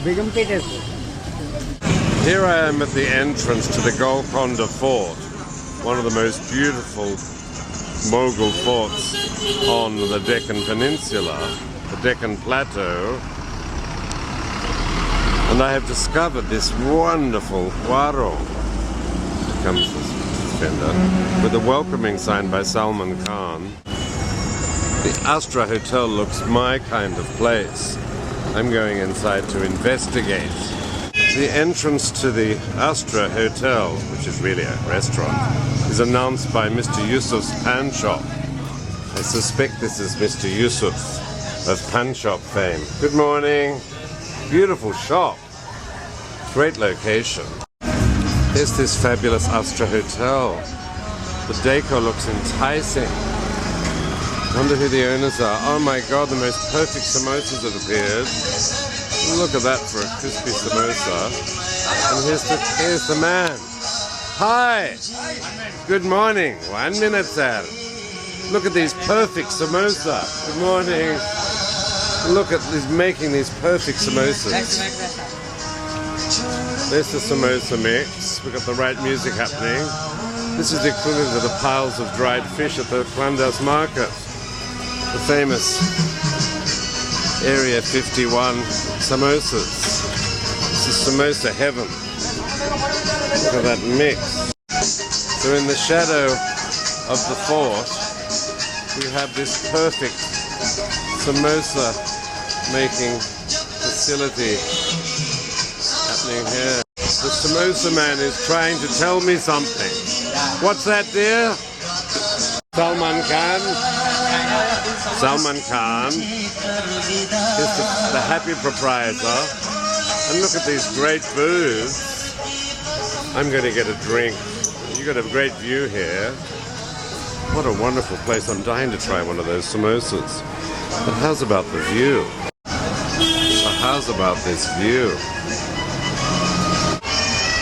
Here I am at the entrance to the Golconda fort, one of the most beautiful Mughal forts on the Deccan Peninsula, the Deccan Plateau. And I have discovered this wonderful waro. Here comes this fender with a welcoming sign by Salman Khan. The Astra Hotel looks my kind of place. I'm going inside to investigate. The entrance to the Astra Hotel, which is really a restaurant, is announced by Mr. Yusuf's Pan Shop. I suspect this is Mr. Yusuf of Pan Shop fame. Good morning. Beautiful shop. Great location. There's this fabulous Astra Hotel. The decor looks enticing. Wonder who the owners are. Oh my god, the most perfect samosas have appeared. Look at that for a crispy samosa. And here's the man. Hi! Good morning. 1 minute, sir. Look at these perfect samosa. Good morning. Look at these, making these perfect samosas. There's the samosa mix. We've got the right music happening. This is the equivalent of the piles of dried fish at the Kwandas market. The famous Area 51 samosas. This is samosa heaven. Look at that mix. So in the shadow of the fort, we have this perfect samosa making facility happening here. The samosa man is trying to tell me something. What's that, dear? Salman Khan. Salman Khan is the happy proprietor. And look at these great booths. I'm going to get a drink. You've got a great view here. What a wonderful place. I'm dying to try one of those samosas. But how's about the view? How's about this view?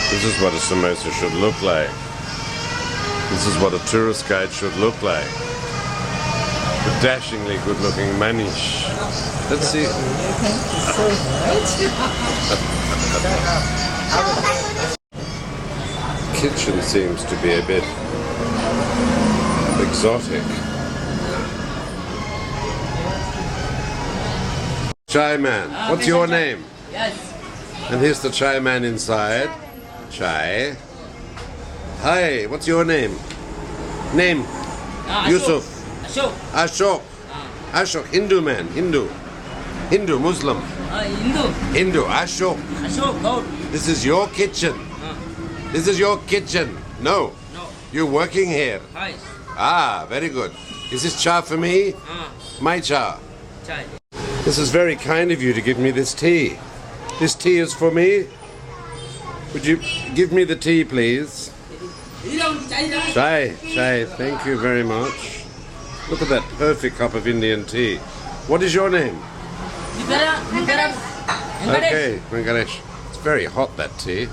This is what a samosa should look like. This is what a tourist guide should look like. The dashingly good-looking Manish. Let's see. Kitchen seems to be a bit exotic. Chai man, what's your name? Yes. And here's the chai man inside. Chai. Hi, what's your name? Name? Yusuf. Ashok. Ashok. Ashok, Hindu man, Hindu. Hindu, Muslim. Hindu. Hindu, Ashok. Ashok, God. This is your kitchen. This is your kitchen. No. No. You're working here. Hi. Ah, very good. Is this cha for me? My cha. Chai. This is very kind of you to give me this tea. This tea is for me. Would you give me the tea, please? Chai, chai, thank you very much. Look at that perfect cup of Indian tea. What is your name? Okay, Venkatesh. It's very hot, that tea.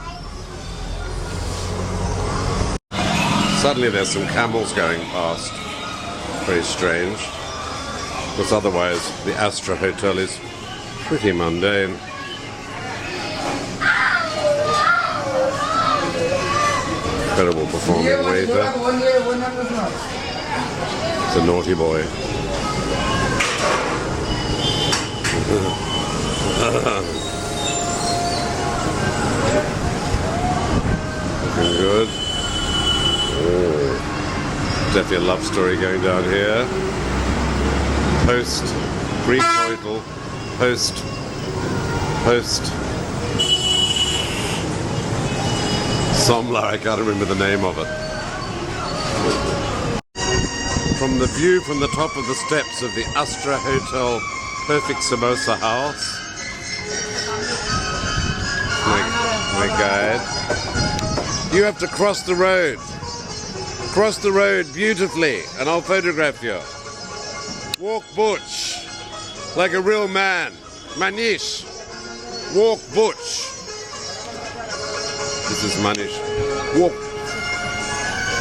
Suddenly there's some camels going past. Very strange. Because otherwise the Astra Hotel is pretty mundane. Incredible performing waiter. It's a naughty boy. Looking good. Oh. Definitely a love story going down here. Post, pre-coital, post. Somla, I can't remember the name of it. From the view from the top of the steps of the Astra Hotel Perfect Samosa House. My guide. You have to cross the road. Cross the road beautifully and I'll photograph you. Walk butch. Like a real man. Manish. Walk butch. This is Manish.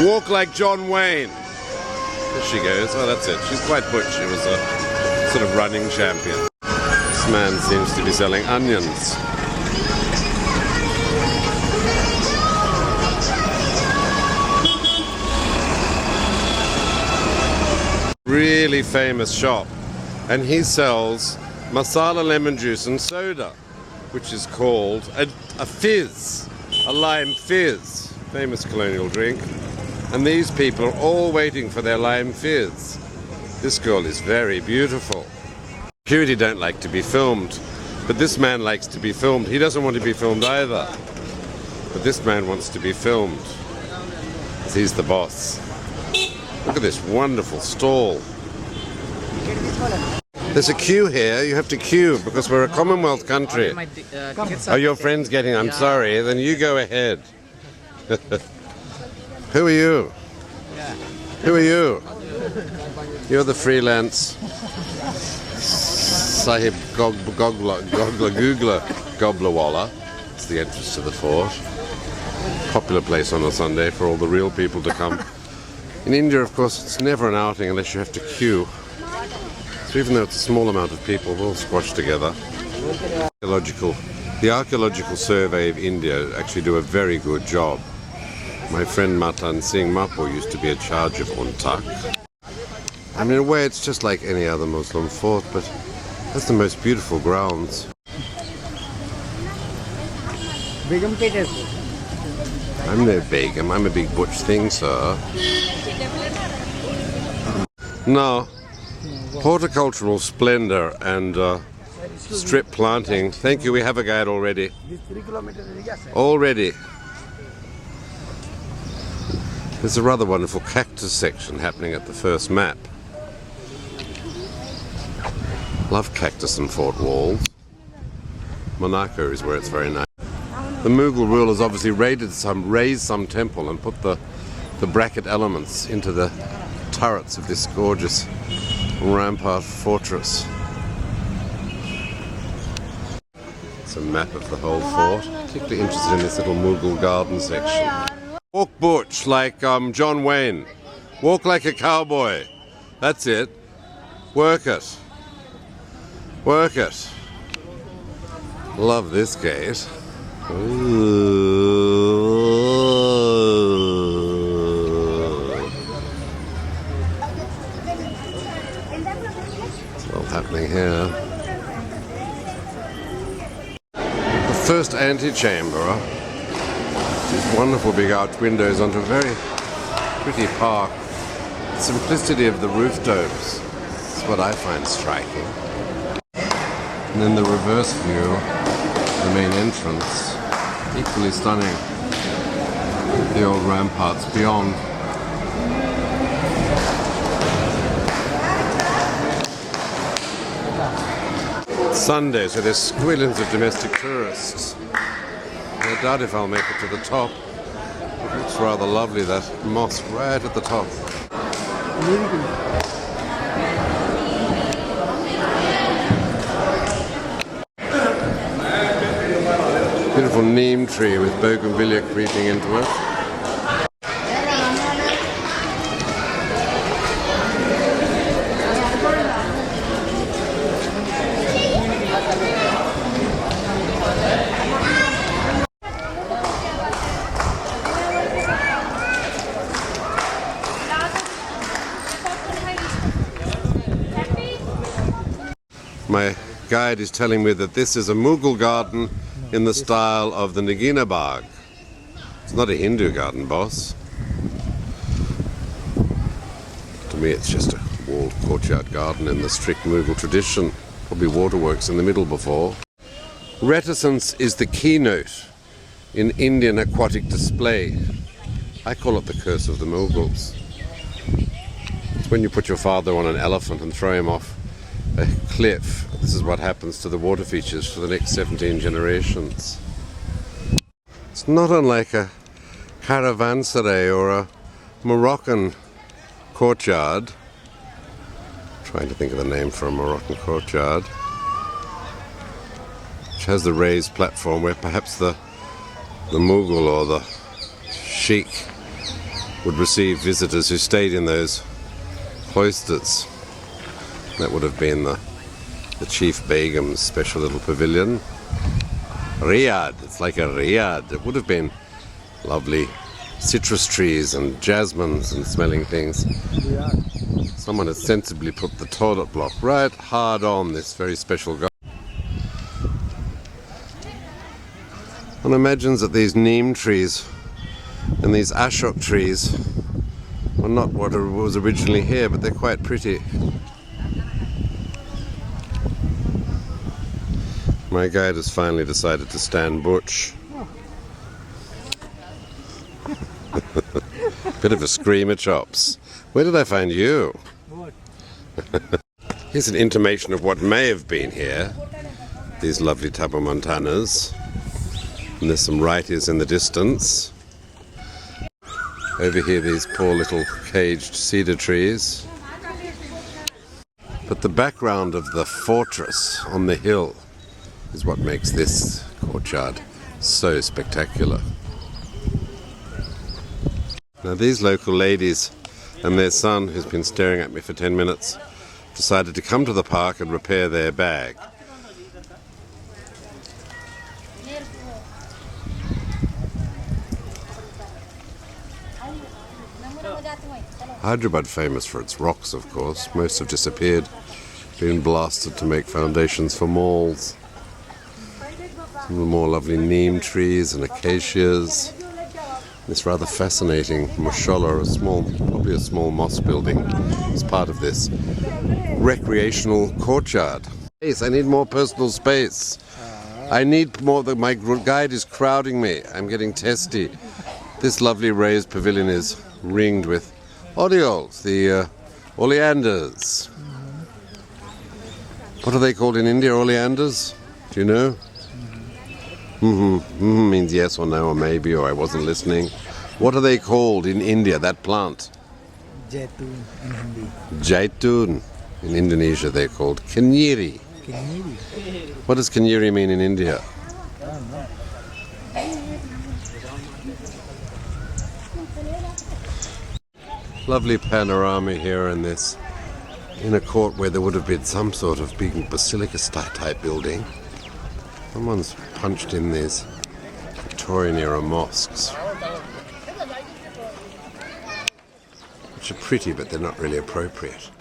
Walk like John Wayne. There she goes. Oh, that's it. She's quite butch. She was a sort of running champion. This man seems to be selling onions. Really famous shop, and he sells masala lemon juice and soda, which is called a fizz, a lime fizz, famous colonial drink. And these people are all waiting for their lime fizz. This girl is very beautiful. Security don't like to be filmed, but this man likes to be filmed. He doesn't want to be filmed either, but this man wants to be filmed. He's the boss. Look at this wonderful stall. There's a queue here. You have to queue because we're a Commonwealth country. Are your friends getting? I'm sorry. Then you go ahead. Who are you? Who are you? You're the freelance Sahib Goblawala. It's the entrance to the fort. Popular place on a Sunday for all the real people to come. In India, of course, it's never an outing unless you have to queue. So even though it's a small amount of people, we'll squash together. The Archaeological Survey of India actually do a very good job. My friend Matan Singh Mapo used to be in charge of Untak. I mean, in a way, it's just like any other Muslim fort, but that's the most beautiful grounds. I'm no Begum, I'm a big butch thing, sir. Now, horticultural splendor and strip planting. Thank you, we have a guide already. Already. There's a rather wonderful cactus section happening at the first map. Love cactus and fort walls. Monaco is where it's very nice. The Mughal rulers obviously raised some temple and put the bracket elements into the turrets of this gorgeous rampart fortress. It's a map of the whole fort. Particularly interested in this little Mughal garden section. Walk butch like John Wayne. Walk like a cowboy. That's it. Work it. Work it. Love this gate. Ooh. It's all happening here. The first antechamber. These wonderful big arch windows onto a very pretty park. The simplicity of the roof domes is what I find striking. And then the reverse view, the main entrance, equally stunning. The old ramparts beyond. Sunday, so there's squillions of domestic tourists. I doubt if I'll make it to the top. It looks rather lovely, that mosque right at the top. Beautiful neem tree with bougainvillea creeping into it. My guide is telling me that this is a Mughal garden in the style of the Nagina Bagh. It's not a Hindu garden, boss. To me it's just a walled courtyard garden in the strict Mughal tradition. Probably waterworks in the middle before. Reticence is the keynote in Indian aquatic display. I call it the curse of the Mughals. It's when you put your father on an elephant and throw him off a cliff. This is what happens to the water features for the next 17 generations. It's not unlike a caravanserai or a Moroccan courtyard. I'm trying to think of the name for a Moroccan courtyard. Which has the raised platform where perhaps the Mughal or the Sheikh would receive visitors who stayed in those cloisters. That would have been the Chief Begum's special little pavilion. Riyadh, it's like a Riyadh. It would have been lovely citrus trees and jasmines and smelling things. It's Someone has sensibly put the toilet block right hard on this very special guy. One imagines that these neem trees and these ashok trees are not what was originally here, but they're quite pretty. My guide has finally decided to stand butch. Bit of a screamer, chops. Where did I find you? Here's an intimation of what may have been here. These lovely tapamontanas. And there's some righties in the distance. Over here, these poor little caged cedar trees. But the background of the fortress on the hill is what makes this courtyard so spectacular. Now these local ladies and their son, who's been staring at me for 10 minutes, decided to come to the park and repair their bag. Hyderabad famous for its rocks, of course. Most have disappeared, been blasted to make foundations for malls. Some of the more lovely neem trees and acacias. This rather fascinating mashallah, probably a small mosque building, is part of this recreational courtyard. Space. I need more personal space. I need more. My guide is crowding me. I'm getting testy. This lovely raised pavilion is ringed with orioles, the oleanders. What are they called in India, oleanders? Do you know? Means yes or no or maybe, or I wasn't listening. What are they called in India, that plant? Jaitun in Hindi. Jaitun. In Indonesia they're called kenyiri. Kenyiri. What does kenyiri mean in India? I don't know. Lovely panorama here in this inner court where there would have been some sort of big basilica type building. Someone's punched in these Victorian-era mosques, which are pretty, but they're not really appropriate.